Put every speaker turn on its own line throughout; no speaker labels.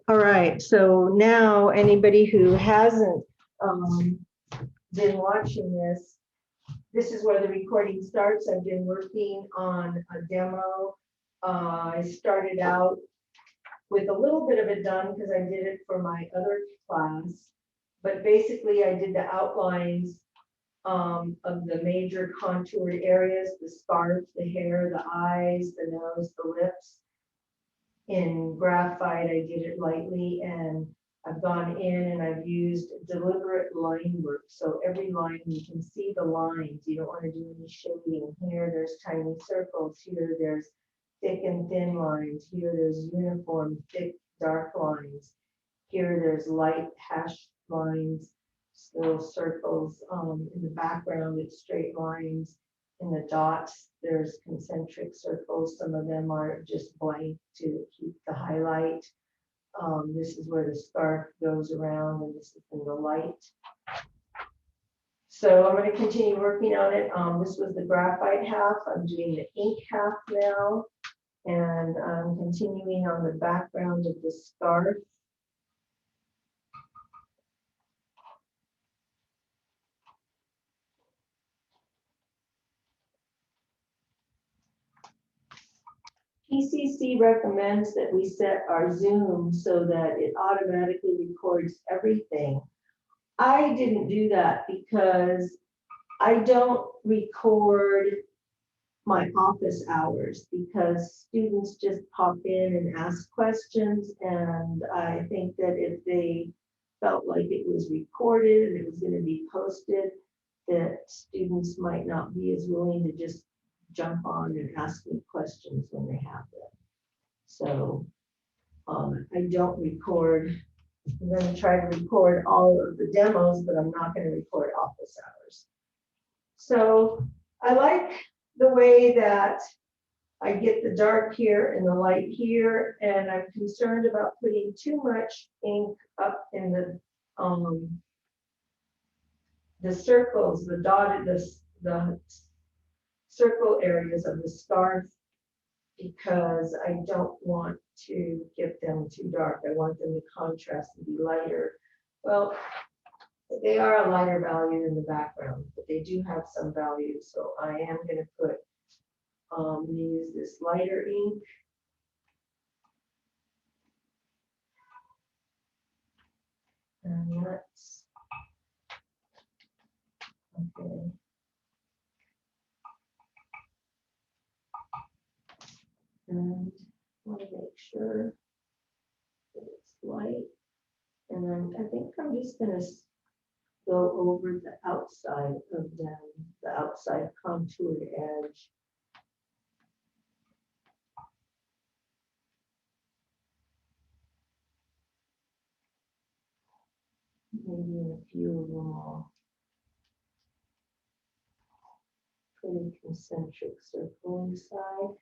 All right, so now anybody who hasn't been watching this is where the recording starts. I've been working on a demo. I started out with a little bit of it done because I did it for my other class. But basically, I did the outlines of the major contoured areas, the scarf, the hair, the eyes, the nose, the lips. In graphite, I did it lightly, and I've gone in and I've used deliberate line work. So every line, you can see the lines. You don't want to do any shading. Here, there's tiny circles. Here, there's thick and thin lines. Here, there's uniform, thick, dark lines. Here, there's light hashed lines, little circles. In the background, it's straight lines. In the dots, there's concentric circles. Some of them are just blank to keep the highlight. This is where the scarf goes around, and this is in the light. So I'm going to continue working on it. This was the graphite half. I'm doing the ink half now, and I'm continuing on the background of the scarf. PCC recommends that we set our Zoom so that it automatically records everything. I didn't do that because I don't record my office hours because students just pop in and ask questions. And I think that if they felt like it was recorded and it was going to be posted, that students might not be as willing to just jump on and ask me questions when they have them. So I don't record. I'm going to try to record all of the demos, but I'm not going to record office hours. So I like the way that I get the dark here and the light here, and I'm concerned about putting too much ink up in the circles, the dotted, the circle areas of the scarf, because I don't want to get them too dark. I want them to contrast and be lighter. Well, they are a lighter value in the background, but they do have some value. So I am going to put, use this lighter ink. And let's, okay. And I want to make sure that it's light. And then I think I'm just going to go over the outside of them, the outside contoured edge. Maybe in a few of them all. Pretty concentric circle inside.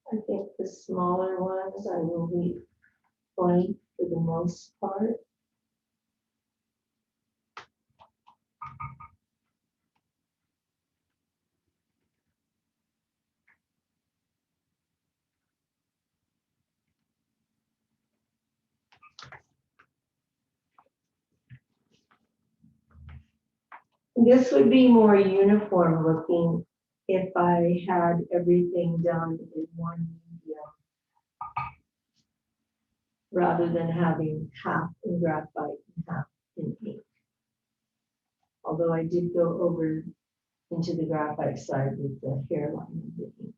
I think the smaller ones I will leave blank for the most part. This would be more uniform looking if I had everything done in one medium, rather than having half in graphite and half in ink. Although I did go over into the graphite side with the hairline of the ink.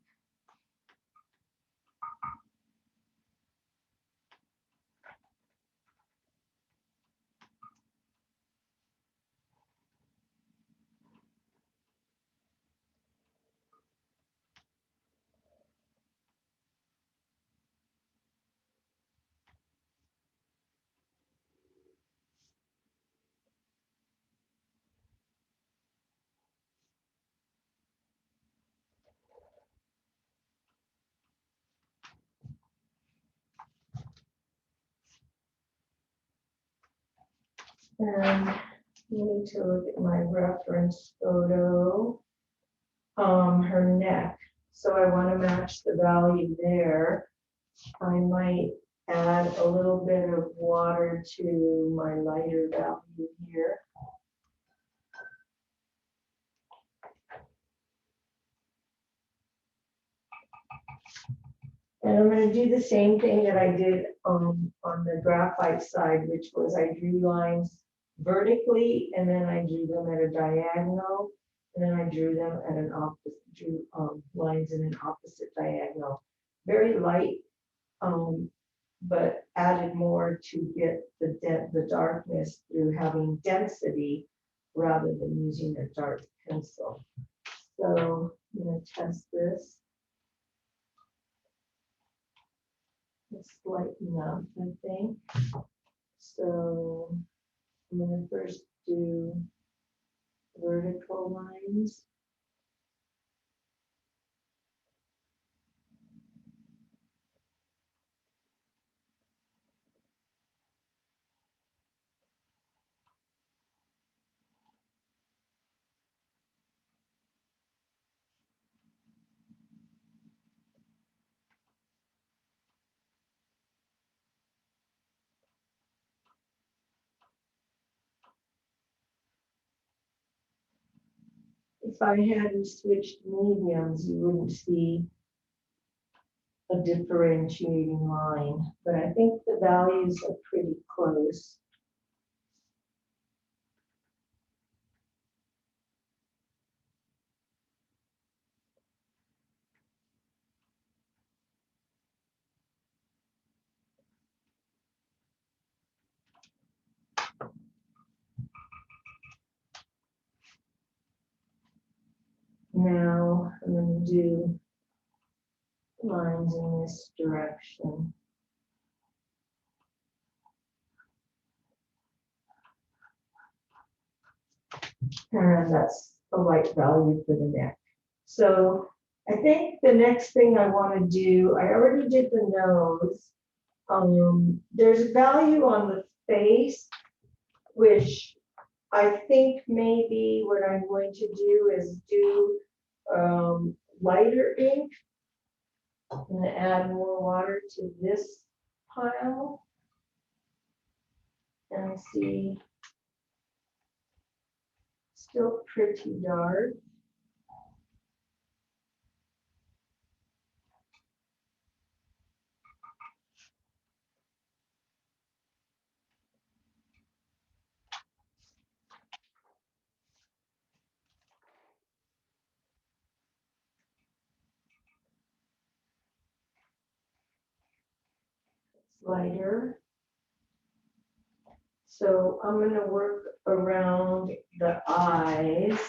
And you need to look at my reference photo, her neck. So I want to match the value there. I might add a little bit of water to my lighter value here. And I'm going to do the same thing that I did on the graphite side, which was I drew lines vertically and then I drew them at a diagonal. And then I drew them at an opposite, drew lines in an opposite diagonal. Very light, but added more to get the darkness through having density rather than using a dark pencil. So I'm going to test this. It's light enough, I think. So I'm going to first do vertical lines. If I hadn't switched mediums, you wouldn't see a differentiating line, but I think the values are pretty close. Now I'm going to do lines in this direction. And that's a light value for the neck. So I think the next thing I want to do, I already did the nose. There's value on the face, which I think maybe what I'm going to do is do lighter ink. I'm going to add more water to this pile and see, still pretty dark. Lighter. So I'm going to work around the eyes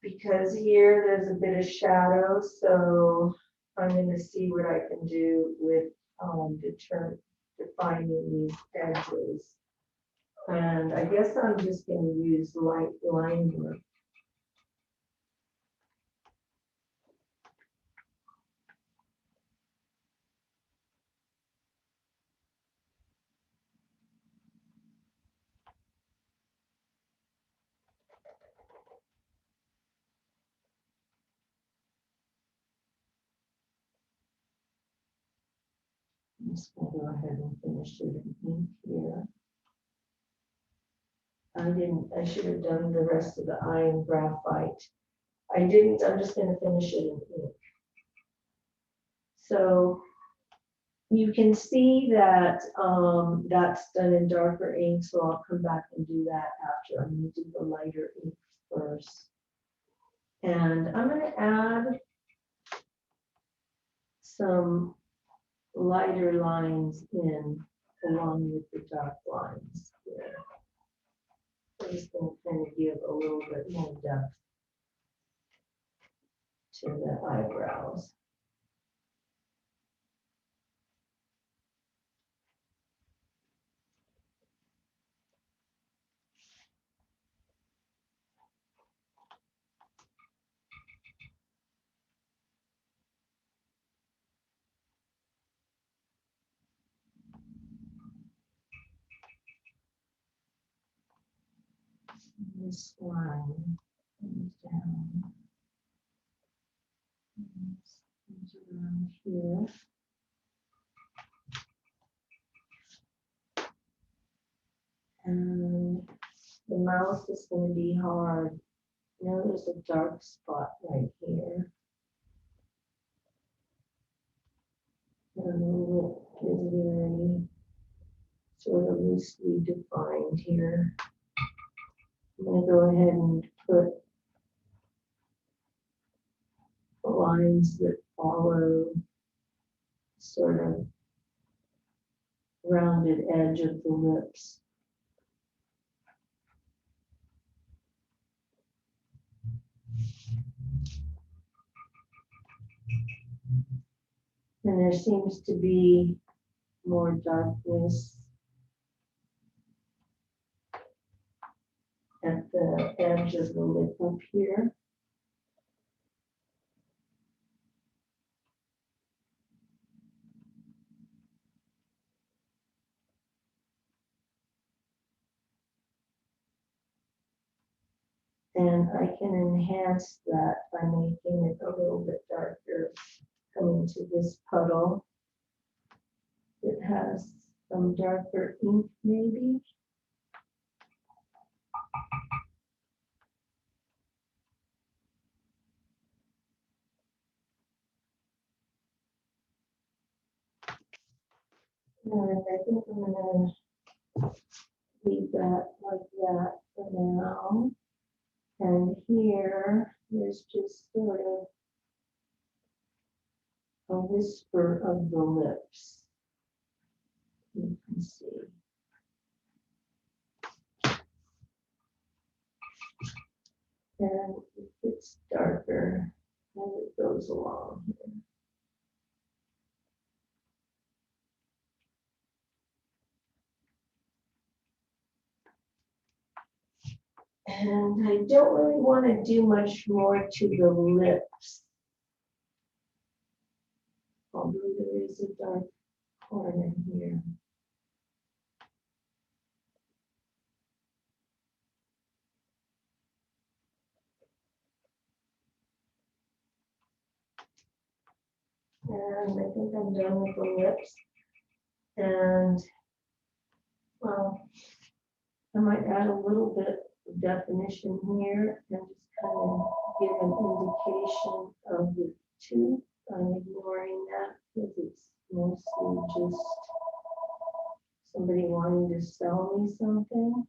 because here there's a bit of shadow. So I'm going to see what I can do with defining these edges. And I guess I'm just going to use light liner. I'm just going to go ahead and finish it in ink here. I should have done the rest of the eye in graphite. I didn't, I'm just going to finish it in ink. So you can see that that's done in darker ink, so I'll come back and do that after. I'm going to do the lighter ink first. And I'm going to add some lighter lines in along with the dark lines here. I'm just going to kind of give a little bit more depth to the eyebrows. This line comes down. Comes around here. And the mouth is going to be hard. Now there's a dark spot right here. And the lip is very sort of loosely defined here. I'm going to go ahead and put the lines that follow sort of rounded edge of the lips. And there seems to be more darkness at the edge of the lip up here. And I can enhance that by making it a little bit darker, coming to this puddle. It has some darker ink maybe. And I think I'm gonna leave that like that for now. And here, there's just sort of a whisper of the lips. You can see. And it gets darker as it goes along here. And I don't really want to do much more to the lips. Although there is a dark corner here. And I think I'm done with the lips. And well, I might add a little bit of definition here and just kind of give an indication of the tooth. I'm ignoring that because it's mostly just somebody wanting to sell me something.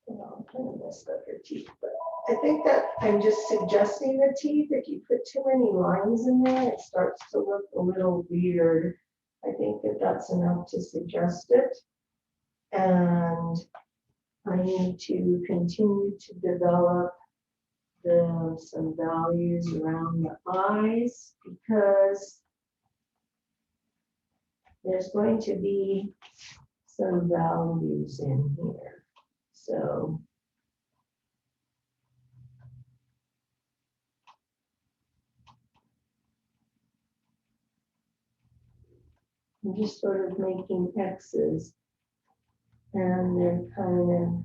Well, I'm kind of messed up your teeth, but I think that I'm just suggesting the teeth. If you put too many lines in there, it starts to look a little weird. I think that that's enough to suggest it. And I need to continue to develop some values around the eyes because there's going to be some values in here. So I'm just sort of making X's and they're kind of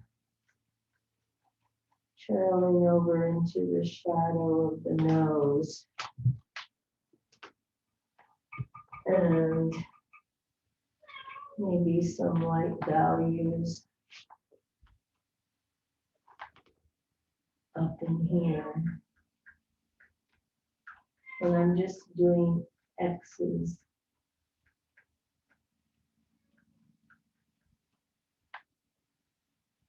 trailing over into the shadow of the nose. And maybe some light values up in here. And I'm just doing X's.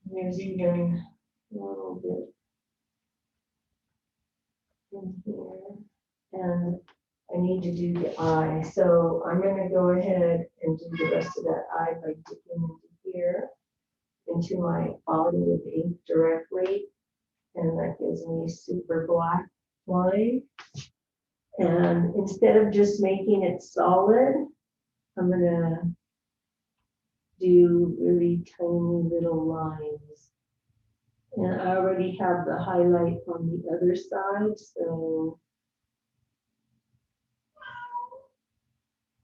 There's even a little bit in here. And I need to do the eye. So I'm going to go ahead and do the rest of that eye by dipping into here, into my body of ink directly. And that gives me super black line. And instead of just making it solid, I'm going to do really tiny little lines. And I already have the highlight on the other side, so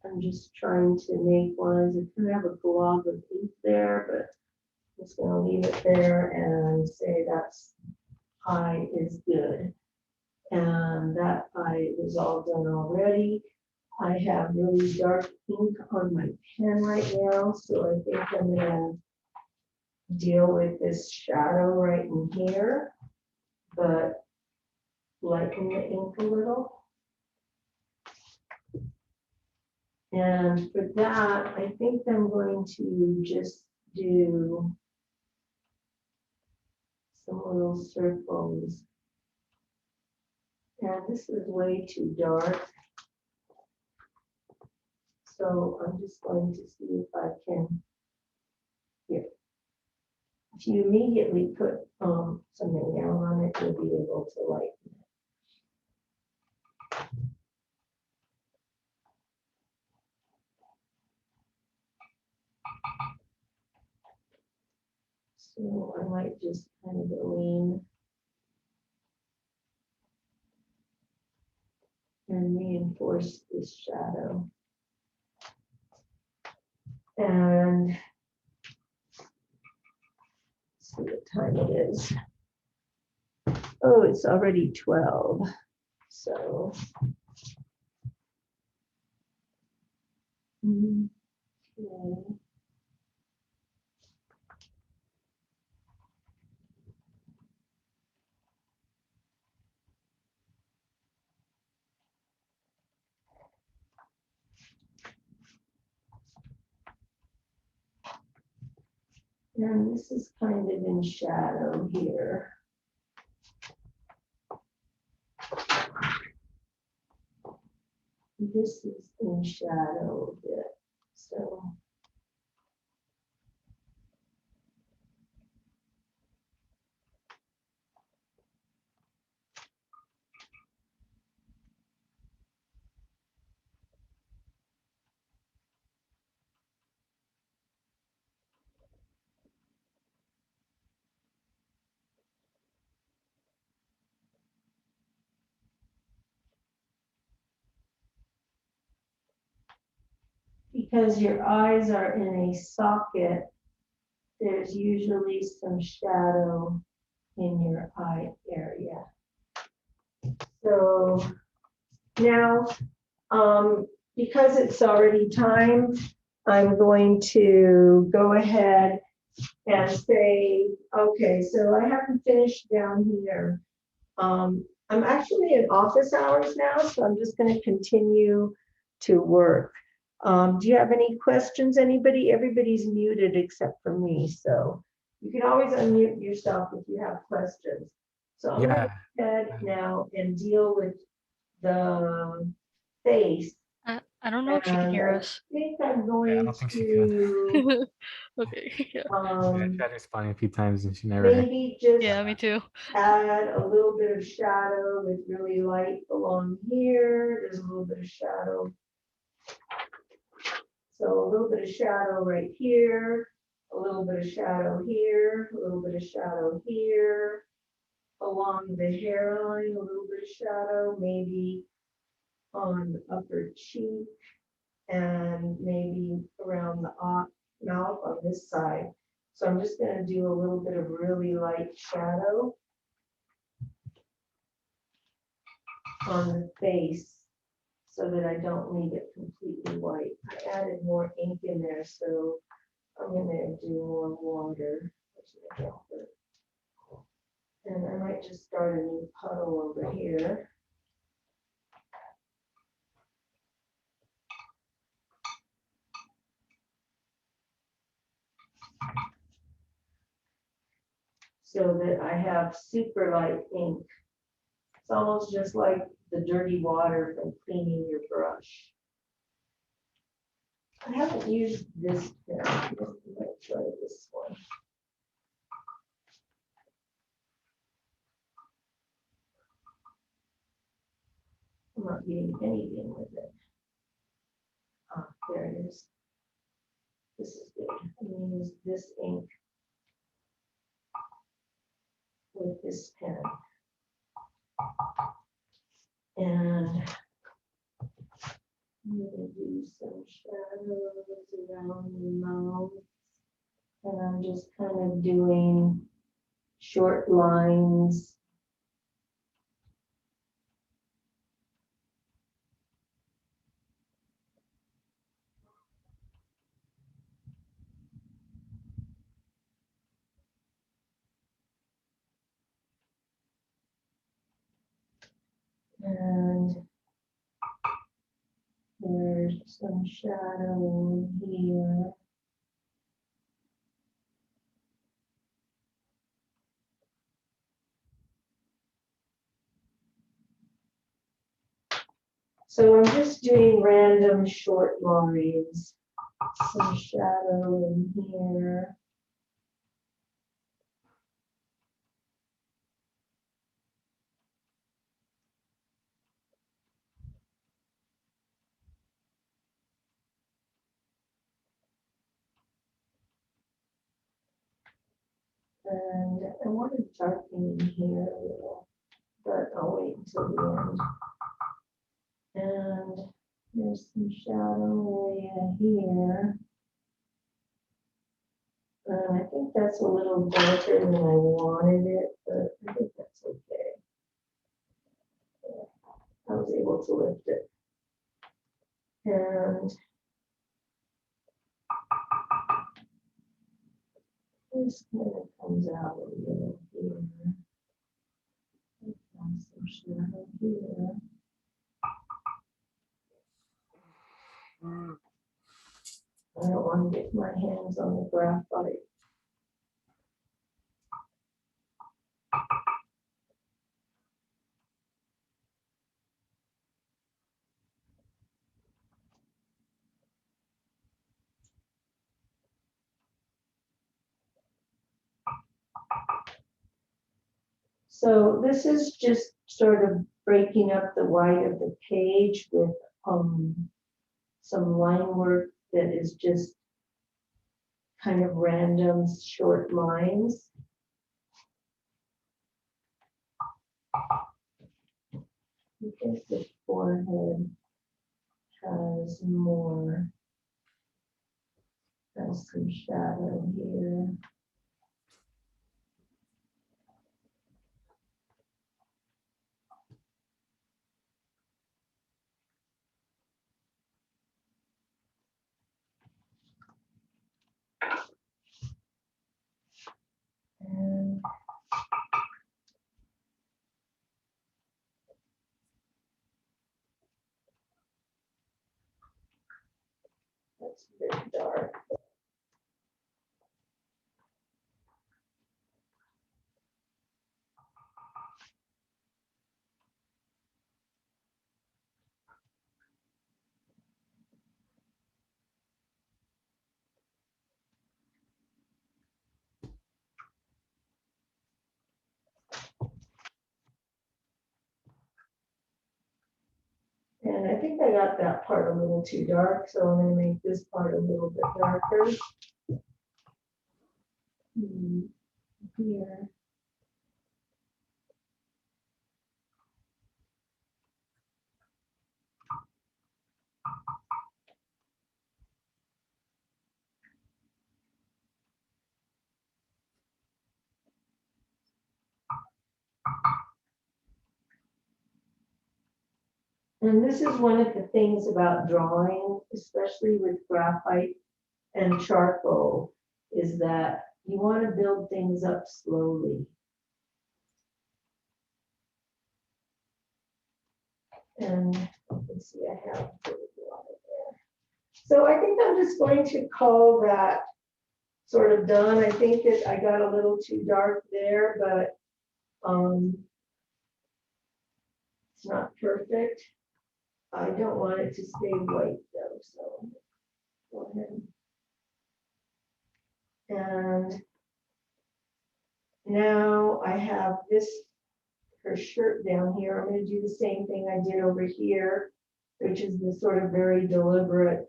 I'm just trying to make ones. I kind of have a glob of ink there, but I'm just gonna leave it there and say that's eye is good. And that eye is all done already. I have really dark ink on my pen right now, so I think I'm gonna deal with this shadow right in here, but lighten the ink a little. And for that, I think I'm going to just do some little circles. And this is way too dark. So I'm just going to see if I can, here. If you immediately put something down on it, you'll be able to lighten it. So I might just kind of lean and reinforce this shadow. And see what time it is. Oh, it's already 12. So. Okay. And this is kind of in shadow here. This is in shadow a bit, so. Because your eyes are in a socket, there's usually some shadow in your eye area. So now, because it's already time, I'm going to go ahead and say, okay, so I haven't finished down here. I'm actually in office hours now, so I'm just going to continue to work. Do you have any questions, anybody? Everybody's muted except for me, so you can always unmute yourself if you have questions. So I'm going to go ahead now and deal with the face.
I don't know if she can hear
I
us.
think I'm going
I don't think she can.
to
Okay. Yeah.
I tried responding a few times and she never.
maybe just
Yeah, me too.
add a little bit of shadow with really light along here. There's a little bit of shadow. So a little bit of shadow right here, a little bit of shadow here, a little bit of shadow here. Along the hairline, a little bit of shadow, maybe on the upper cheek and maybe around the mouth on this side. So I'm just going to do a little bit of really light shadow on the face so that I don't leave it completely white. I added more ink in there, so I'm going to do more water. And I might just start a new puddle over here. So that I have super light ink. It's almost just like the dirty water from cleaning your brush. I haven't used this pen. Let's try this one. I'm not getting anything with it. Ah, there it is. This is good. I'm going to use this ink with this pen. And I'm going to do some shadows around the mouth. And I'm just kind of doing short lines. And there's some shadow here. So I'm just doing random short lines. Some shadow in here. And I want to darken in here a little, but I'll wait until the end. And there's some shadow way here. And I think that's a little darker than I wanted it, but I think that's okay. I was able to lift it. And this kind of comes out a little here. And some shadow here. I don't want to get my hands on the graphite. So this is just sort of breaking up the white of the page with some line work that is just kind of random short lines. I guess the forehead has more, has some shadow here. And that's a bit dark. And I think I got that part a little too dark, so I'm going to make this part a little bit darker. Here. And this is one of the things about drawing, especially with graphite and charcoal, is that you want to build things up slowly. And you can see I have a lot of there. So I think I'm just going to call that sort of done. I think that I got a little too dark there, but it's not perfect. I don't want it to stay white though, so go ahead. And now I have this, her shirt down here. I'm going to do the same thing I did over here, which is the sort of very deliberate,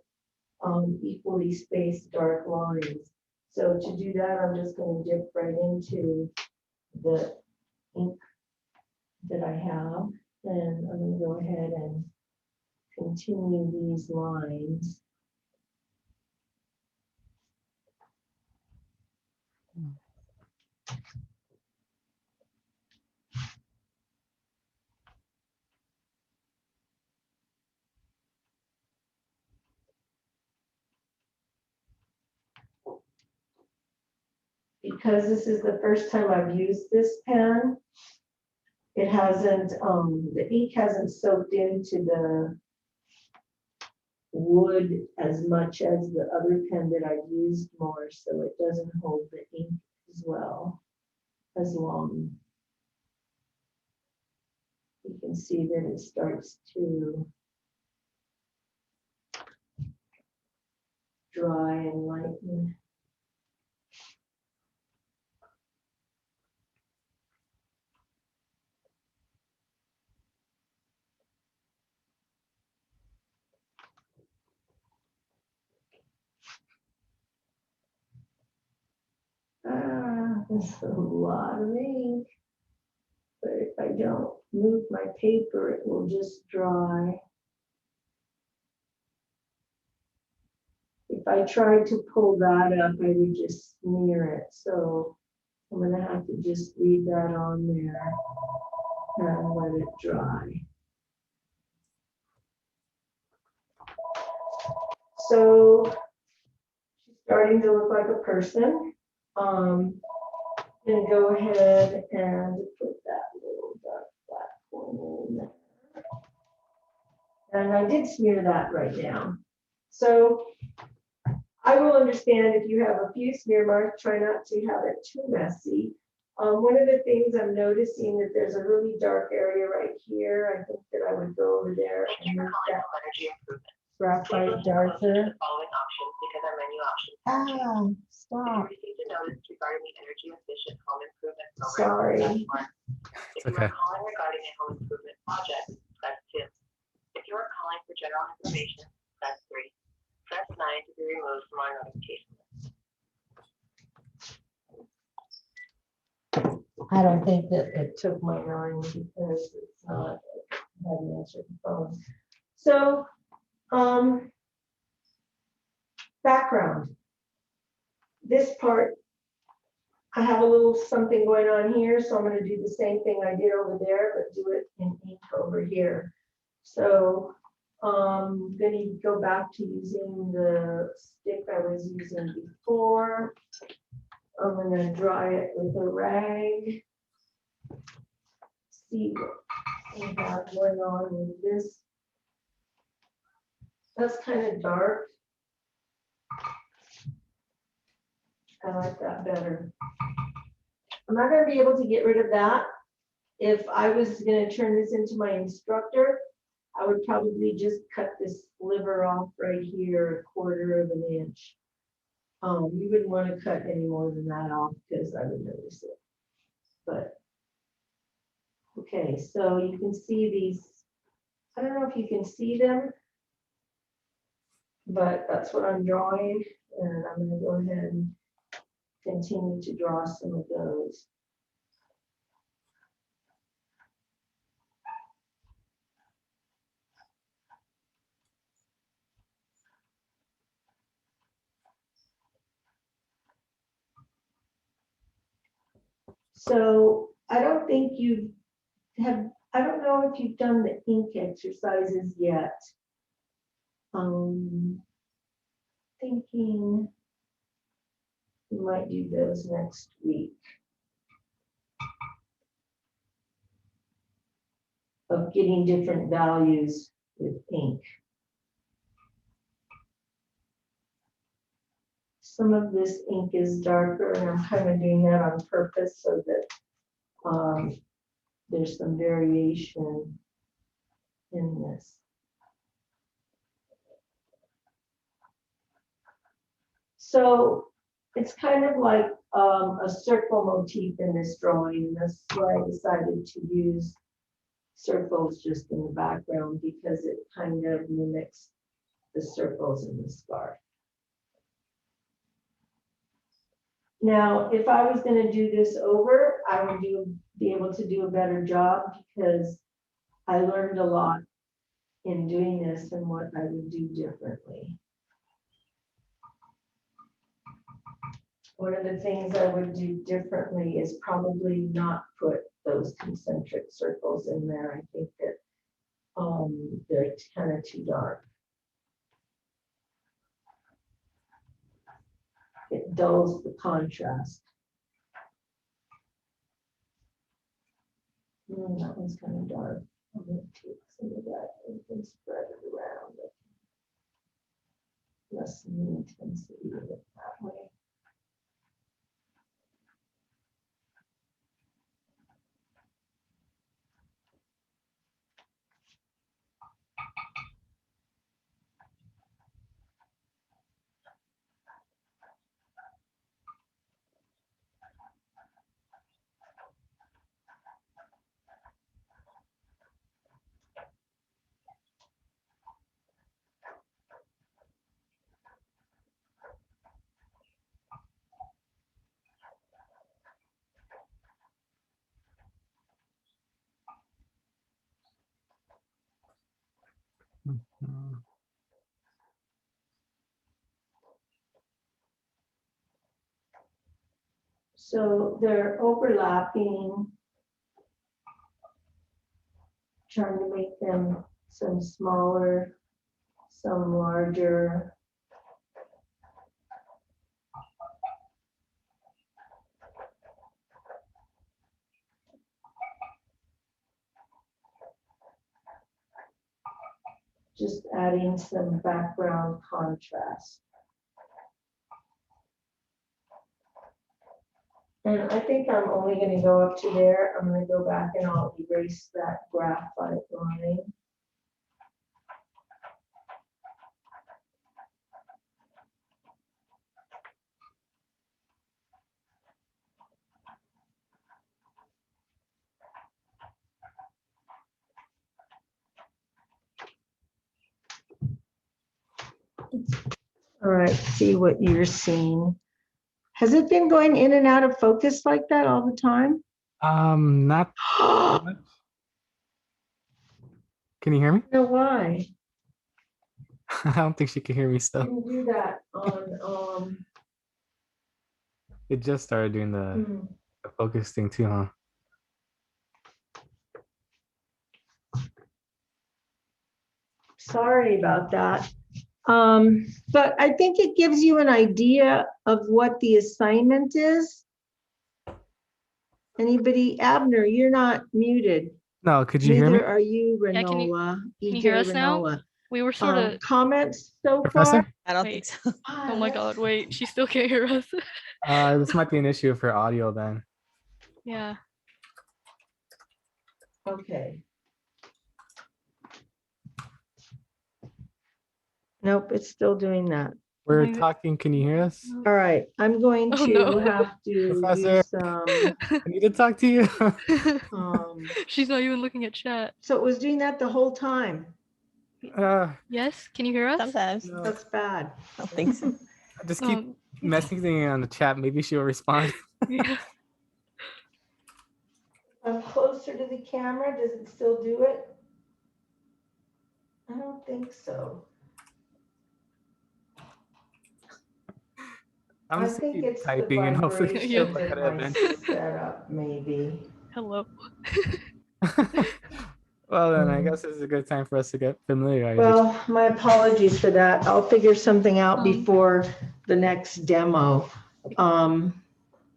equally spaced dark lines. So to do that, I'm just going to dip right into the ink that I have, and I'm going to go ahead and continue these lines. Because this is the first time I've used this pen, it hasn't, the ink hasn't soaked into the wood as much as the other pen that I've used more, so it doesn't hold the ink as well, as long. You can see that it starts to dry and lighten. There's a lot of ink, but if I don't move my paper, it will just dry. If I tried to pull that up, I would just smear it. So I'm gonna have to just leave that on there and let it dry. So she's starting to look like a person. Gonna go ahead and put that little dark black corner in there. And I did smear that right now. So I will understand if you have a few smear marks, try not to have it too messy. One of the things I'm noticing that there's a really dark area right here. I think that I would go over there and make that graphite darker. Ah, stop. Sorry.
It's okay.
Calling regarding a home improvement project, press 2. If you are calling for general information, press 3. Press 9 to be removed from our notification list.
I don't think that it took my 9 because it's not, I hadn't answered the phone. So, background. This part, I have a little something going on here, so I'm gonna do the same thing I did over there, but do it in ink over here. So, gonna go back to using the stick I was using before. I'm gonna dry it with a rag. See what we have going on with this. That's kind of dark. I like that better. I'm not gonna be able to get rid of that. If I was gonna turn this into my instructor, I would probably just cut this sliver off right here, 1/4 of an inch. You wouldn't want to cut any more than that off because I would notice it. But, okay, so you can see these, I don't know if you can see them, but that's what I'm drawing, and I'm gonna go ahead and continue to draw some of those. So I don't think you have, I don't know if you've done the ink exercises yet. Thinking we might do those next week. Of getting different values with ink. Some of this ink is darker, and I'm kind of doing that on purpose so that there's some variation in this. So it's kind of like a circle motif in this drawing. That's why I decided to use circles just in the background because it kind of mimics the circles in the scarf. Now, if I was going to do this over, I would be able to do a better job because I learned a lot in doing this and what I would do differently. One of the things I would do differently is probably not put those concentric circles in there. I think that they're kind of too dark. It dulls the contrast. That one's kind of dark. I'm going to take some of that and then spread it around. Lessen the intensity of it that way.
Mhm.
So they're overlapping. Trying to make them some smaller, some larger. Just adding some background contrast. And I think I'm only going to go up to there. I'm going to go back and I'll erase that graphite line. All right, see what you're seeing. Has it been going in and out of focus like that all the time?
Not much. Can you hear me?
No, why?
I don't think she can hear me still.
Can do that on
It just started doing the focus thing too, huh?
Sorry about that. But I think it gives you an idea of what the assignment is. Anybody? Abner, you're not muted.
No, could you hear me?
Neither are you,
Yeah, can you-
Renola.
can you hear
EJ
us now?
Renola.
We were sort of.
Comments so
Professor?
far?
I don't
Wait.
think so.
Oh my God! Wait, she still can't hear us.
This might be an issue for audio then.
Yeah.
Okay. Nope, it's still doing that.
We're
Maybe-
talking, can you hear us?
All right, I'm going
Oh,
to
no.
have to
Professor.
use some,
I need to talk to you.
She's not even looking at chat.
so it was doing that the whole time.
Yes, can you hear us?
Sometimes.
No,
That's bad.
I don't think so.
just keep
Um,
messaging on the chat. Maybe she'll respond.
yeah.
I'm closer to the camera. Does it still do it? I don't think so.
I'm
I
just
think
keep
it's the
typing and hopefully
vibration
she'll look at
that
it
might
eventually.
set up, maybe.
Hello.
Well, then I guess this is a good time for us to get familiar.
Well, my apologies for that. I'll figure something out
Um,
before the next demo.
I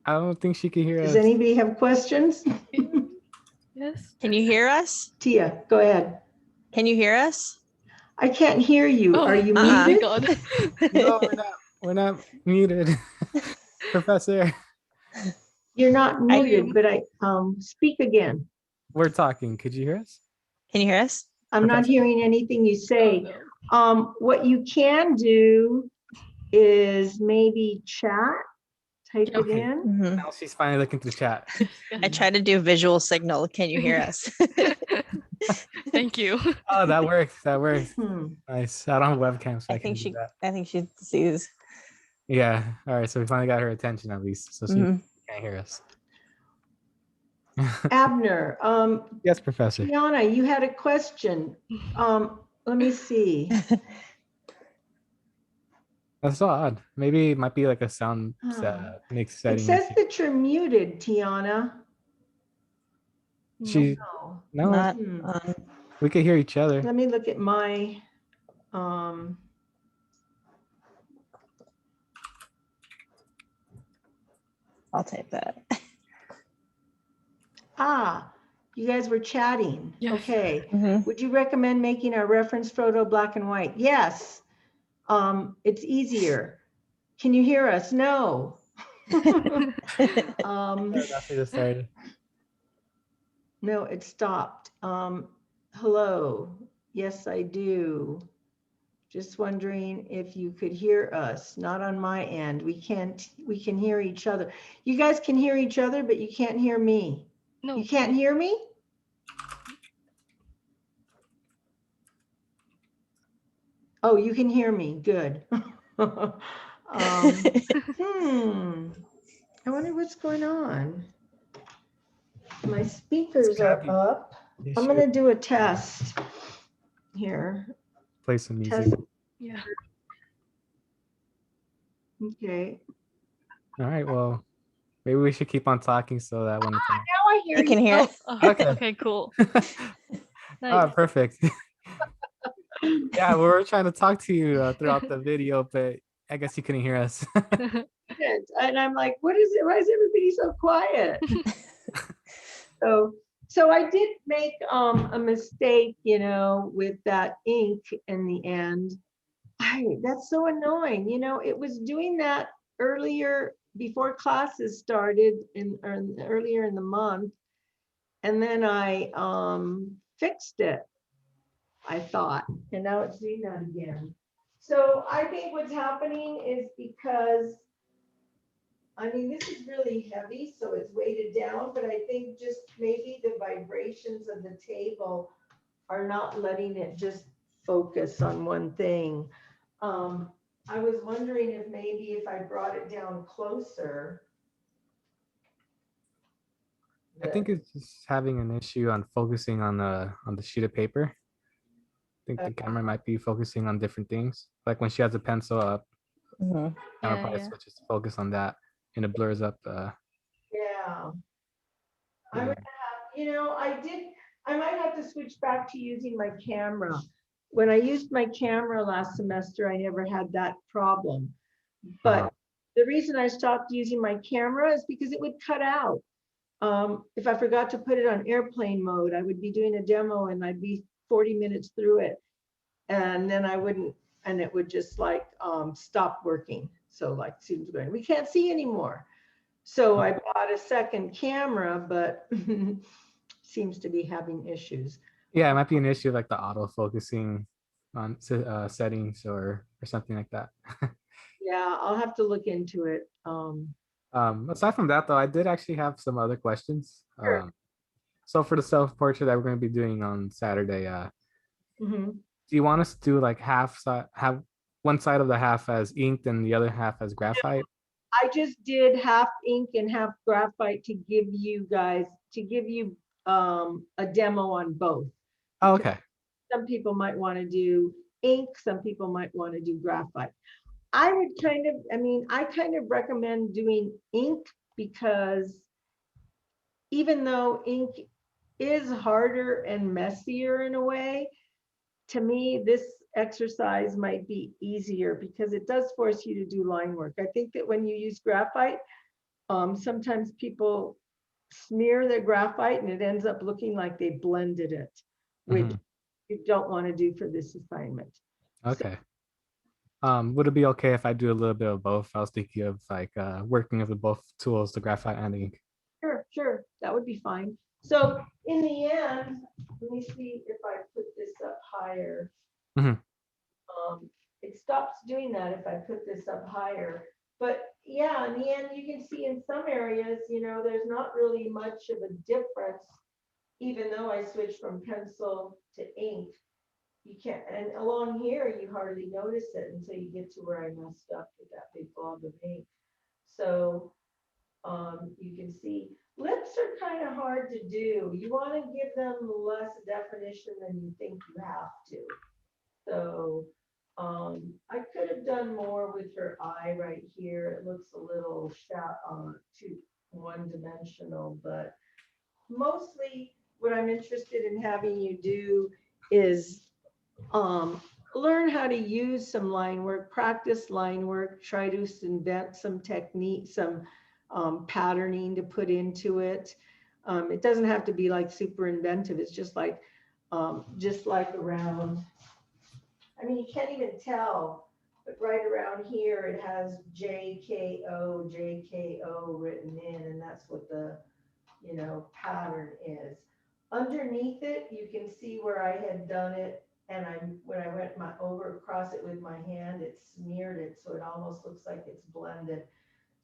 don't think she can hear
Does
us.
anybody have questions?
Yes.
Can you hear us?
Tia, go ahead.
Can you hear us?
I can't hear you.
Oh,
Are you
oh my
muted?
God.
No, we're not muted. Professor,
You're not
I-
muted, but speak again.
we're talking. Could you hear us?
Can you hear us?
I'm not
Professor?
hearing anything you
Oh,
say.
no.
What you can do is maybe chat, type it
Okay.
in.
Mhm.
Now she's finally looking through chat.
I tried to do visual signal. Can you hear us?
Thank you.
Oh, that works. That works.
Hmm.
Nice. I don't have a webcam, so I,
I
can
think
do
she.
that.
I think she sees.
Yeah. All right. So we finally got her attention at least, so she
Mhm.
can't hear us.
Abner,
Yes, Professor.
Tiana, you had a question. Let me see.
That's so odd. Maybe it might be like a sound mix
It
setting
says
issue.
that you're muted, Tiana.
She
No.
no,
Not
Hmm.
on.
we could hear each other.
Let me look at my, um,
I'll type that.
you guys were chatting.
Yes.
Okay.
Mhm.
Would you recommend making our reference photo black and white? Yes. It's easier. Can you hear us? No.
That's just started.
No, it stopped. Hello. Yes, I do. Just wondering if you could hear us. Not on my end. We can hear each other. You guys can hear each other, but you can't hear me.
No.
You can't hear me? Oh, you can hear me. Good. I wonder what's going on. My speakers are
Happy
up. I'm going to do a test here.
play some music.
Test.
Yeah.
Okay.
All right. Well, maybe we should keep on talking so that when it's
Now I hear
You can
you.
hear us.
Oh,
Okay.
okay, cool.
Ah,
Nice.
perfect. Yeah, we were trying to talk to you throughout the video, but I guess you couldn't hear us.
And I'm like, what is it? Why is everybody so quiet? So I did make a mistake, with that ink in the end. That's so annoying. It was doing that earlier before classes started earlier in the month. And then I fixed it, I thought, and now it's doing that again. So I think what's happening is because this is really heavy, so it's weighted down, but I think just maybe the vibrations of the table are not letting it just focus on one thing. I was wondering if maybe if I brought it down closer.
I think it's just having an issue on focusing on the sheet of paper. I think the camera might be focusing on different things. Like when she has a pencil up,
Mhm.
camera
Yeah,
probably
yeah.
switches to focus on that, and it blurs up.
Yeah. I'm
Yeah.
gonna have, I might have to switch back to using my camera. When I used my camera last semester, I never had that problem. But the reason I stopped using my camera is because it would cut out. If I forgot to put it on airplane mode, I would be doing a demo and I'd be 40 minutes through it. And then I wouldn't, and it would just like stop working. So like students going, we can't see anymore. So I bought a second camera, but seems to be having issues.
Yeah, it might be an issue like the auto focusing on settings or something like that.
Yeah, I'll have to look into it.
Aside from that, though, I did actually have some other questions.
Sure.
So for the self-portrait that we're going to be doing on Saturday,
Mhm.
do you want us to do like have one side of the half as inked and the other half as graphite?
I just did half ink and half graphite to give you a demo on both.
Oh, okay.
Some people might want to do ink, some people might want to do graphite. I kind of recommend doing ink because even though ink is harder and messier in a way, to me, this exercise might be easier because it does force you to do line work. I think that when you use graphite, sometimes people smear their graphite and it ends up looking like they blended it, which you don't want to do for this assignment.
Okay. Would it be okay if I do a little bit of both? I was thinking of like working with both tools, the graphite and the ink.
Sure, that would be fine. So in the end, let me see if I put this up higher.
Mhm.
It stops doing that if I put this up higher. But yeah, in the end, you can see in some areas, there's not really much of a difference, even though I switched from pencil to ink. You can't, and along here, you hardly notice it until you get to where I messed up with that big blob of ink. So you can see lips are kind of hard to do. You want to give them less definition than you think you have to. So I could have done more with her eye right here. It looks a little too one-dimensional, but mostly what I'm interested in having you do is learn how to use some line work, practice line work, try to invent some technique, some patterning to put into it. It doesn't have to be like super inventive. It's just like around, I mean, you can't even tell, but right around here, it has JKO, JKO written in, and that's what the, pattern is. Underneath it, you can see where I had done it, and when I went across it with my hand, it smeared it, so it almost looks like it's blended.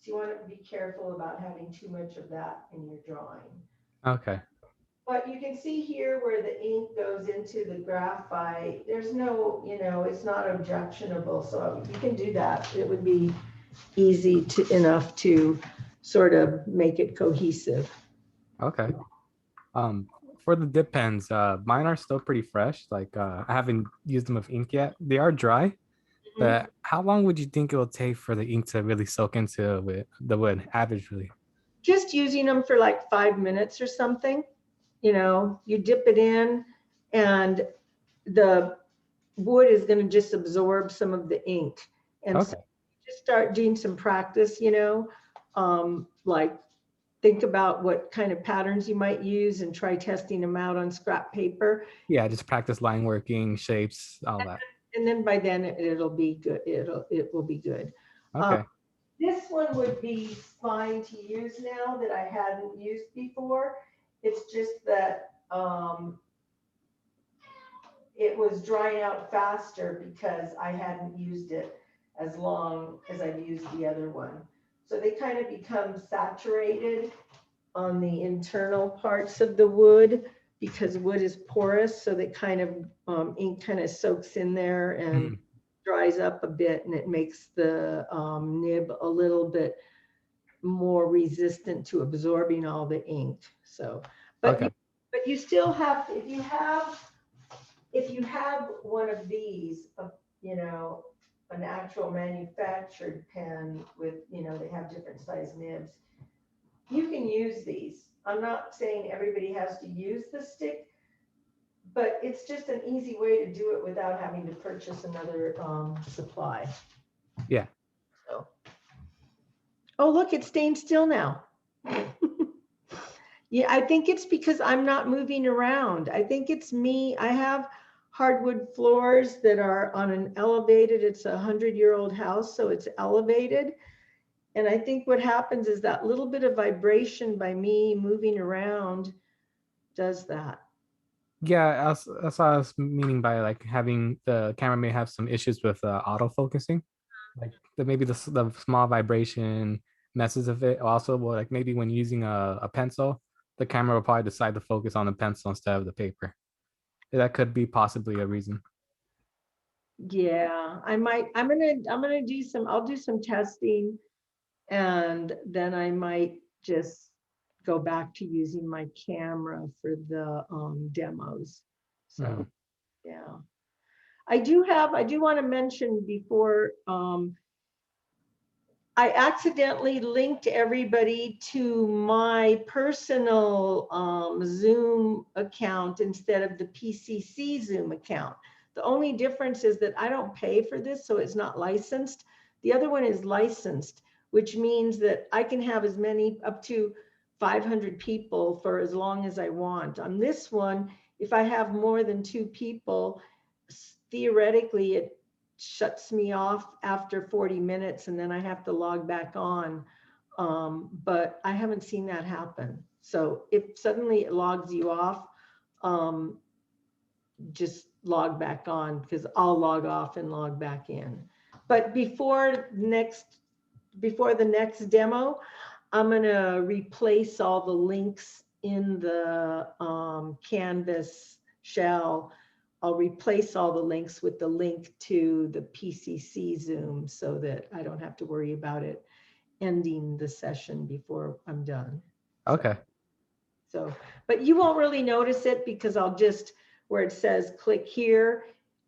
So you want to be careful about having too much of that in your drawing.
Okay.
But you can see here where the ink goes into the graphite. There's no, it's not objectionable. So you can do that. It would be easy enough to sort of make it cohesive.
Okay. For the dip pens, mine are still pretty fresh. Like I haven't used them with ink yet. They are dry, but how long would you think it will take for the ink to really soak into the wood averagely?
Just using them for like 5 minutes or something. You dip it in and the wood is going to just absorb some of the ink. And
Okay.
so just start doing some practice, like think about what kind of patterns you might use and try testing them out on scrap paper.
Yeah, just practice line working, shapes, all that.
And then by then it'll be good. It will be good.
Okay.
This one would be fine to use now that I hadn't used before. It's just that it was drying out faster because I hadn't used it as long as I've used the other one. So they kind of become saturated on the internal parts of the wood because wood is porous. So that kind of ink kind of soaks in there and dries up a bit, and it makes the nib a little bit more resistant to absorbing all the ink. So, but
Okay.
you still have, if you have one of these, an actual manufactured pen with, they have different size nibs, you can use these. I'm not saying everybody has to use the stick, but it's just an easy way to do it without having to purchase another supply.
Yeah.
So. Oh, look, it's staying still now. Yeah, I think it's because I'm not moving around. I think it's me. I have hardwood floors that are on an elevated, it's a 100-year-old house, so it's elevated. And I think what happens is that little bit of vibration by me moving around does that.
Yeah, that's what I was meaning by like having the camera may have some issues with autofocusing. Like maybe the small vibration messes of it. Also, well, like maybe when using a pencil, the camera will probably decide to focus on the pencil instead of the paper. That could be possibly a reason.
Yeah, I'm gonna do I'll do some testing, and then I might just go back to using my camera for the demos. So yeah, I do want to mention before I accidentally linked everybody to my personal Zoom account instead of the PCC Zoom account. The only difference is that I don't pay for this, so it's not licensed. The other one is licensed, which means that I can have as many, up to 500 people for as long as I want. On this one, if I have more than 2 people, theoretically it shuts me off after 40 minutes and then I have to log back on. But I haven't seen that happen. So if suddenly it logs you off, just log back on, because I'll log off and log back in. But before the next demo, I'm gonna replace all the links in the Canvas shell. I'll replace all the links with the link to the PCC Zoom so that I don't have to worry about it ending the session before I'm done.
Okay.
So, but you won't really notice it because I'll just, where it says click here,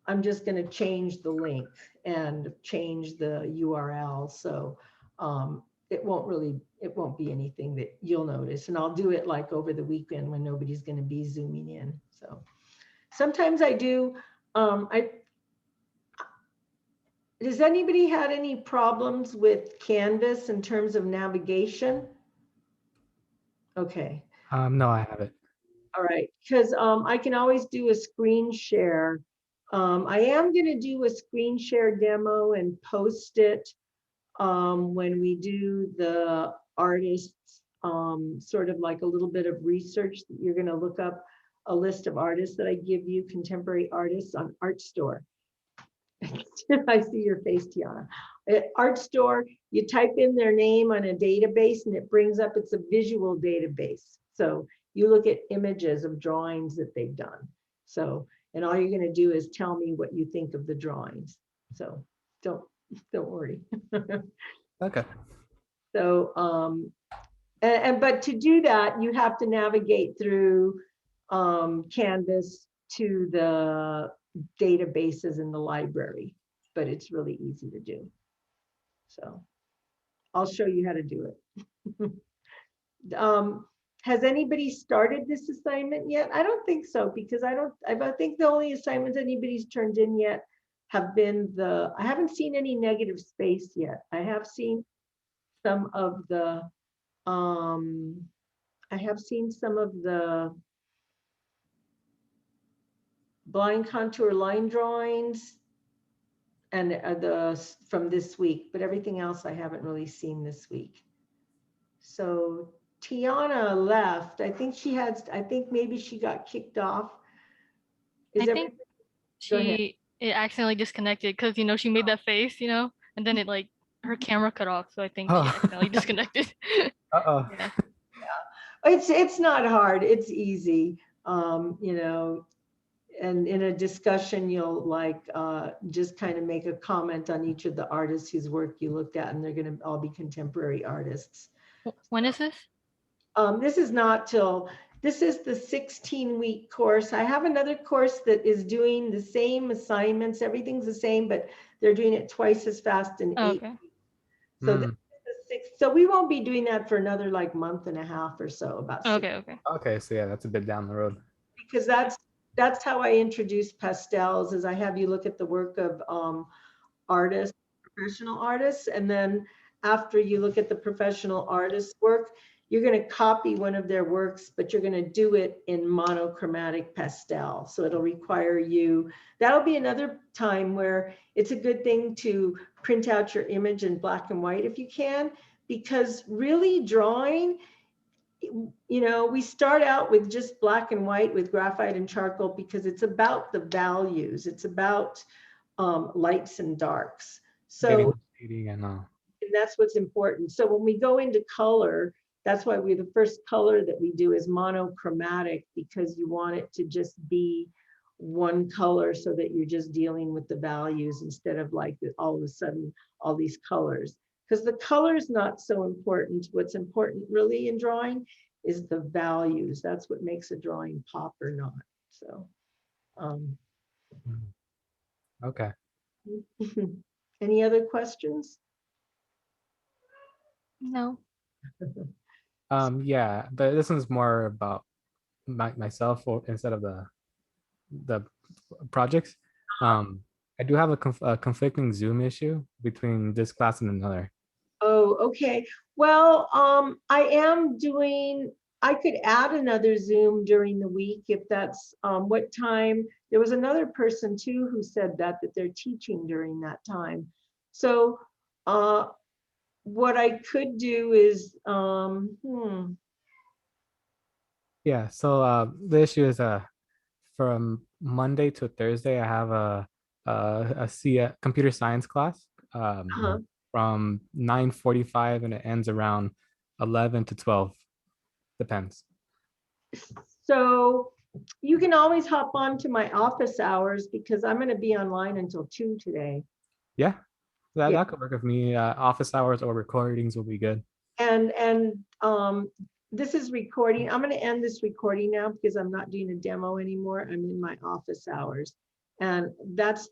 I'm just going to change the link and change the URL. So it won't be anything that you'll notice. And I'll do it like over the weekend when nobody's going to be zooming in. So sometimes I do. Has anybody had any problems with Canvas in terms of navigation? Okay.
No, I haven't.
All right, because I can always do a screen share. I am going to do a screen share demo and post it when we do the artists, sort of like a little bit of research. You're going to look up a list of artists that I give you, contemporary artists on Artstor. I see your face, Tiana. At Artstor, you type in their name on a database and it brings up, it's a visual database. So you look at images of drawings that they've done. So, and all you're going to do is tell me what you think of the drawings. So don't worry.
Okay.
So, but to do that, you have to navigate through Canvas to the databases in the library, but it's really easy to do. So I'll show you how to do it. Has anybody started this assignment yet? I don't think so, because I think the only assignments anybody's turned in yet have been I haven't seen any negative space yet. I have seen some of the, blind contour line drawings and from this week, but everything else I haven't really seen this week. So Tiana left. I think maybe she got kicked off.
I think it accidentally disconnected because, you know, she made that face, you know, and then it like her camera cut off. So I think she accidentally disconnected.
Uh-oh.
Yeah.
It's not hard. It's easy. You know, and in a discussion, you'll like just kind of make a comment on each of the artists whose work you looked at, and they're going to all be contemporary artists.
When is this?
This is the 16-week course. I have another course that is doing the same assignments. Everything's the same, but they're doing it twice as fast in 8 weeks. So this is the 6th. So we won't be doing that for another like month and a half or so. About 6.
Okay. So yeah, that's a bit down the road.
Because that's how I introduce pastels, is I have you look at the work of artists, professional artists, and then after you look at the professional artist's work, you're going to copy one of their works, but you're going to do it in monochromatic pastel. So it'll require you, that'll be another time where it's a good thing to print out your image in black and white if you can, because really drawing, you know, we start out with just black and white with graphite and charcoal because it's about the values. It's about lights and darks. So and that's what's important. So when we go into color, that's why the first color that we do is monochromatic, because you want it to just be one color so that you're just dealing with the values instead of like all of a sudden all these colors. Because the color is not so important. What's important really in drawing is the values. That's what makes a drawing pop or not. So,
okay.
Any other questions?
No.
Yeah, but this one's more about myself instead of the projects. I do have a conflicting Zoom issue between this class and another.
Oh, okay. Well, I could add another Zoom during the week if that's what time. There was another person too who said that they're teaching during that time. So what I could do is,
Yeah, so the issue is from Monday to Thursday, I have a computer science class from 9:45 and it ends around 11 to 12. Depends.
So you can always hop on to my office hours because I'm going to be online until 2 today.
Yeah, that could work with me. Office hours or recordings will be good.
And this is recording. I'm going to end this recording now because I'm not doing a demo anymore. I'm in my office hours. And that's the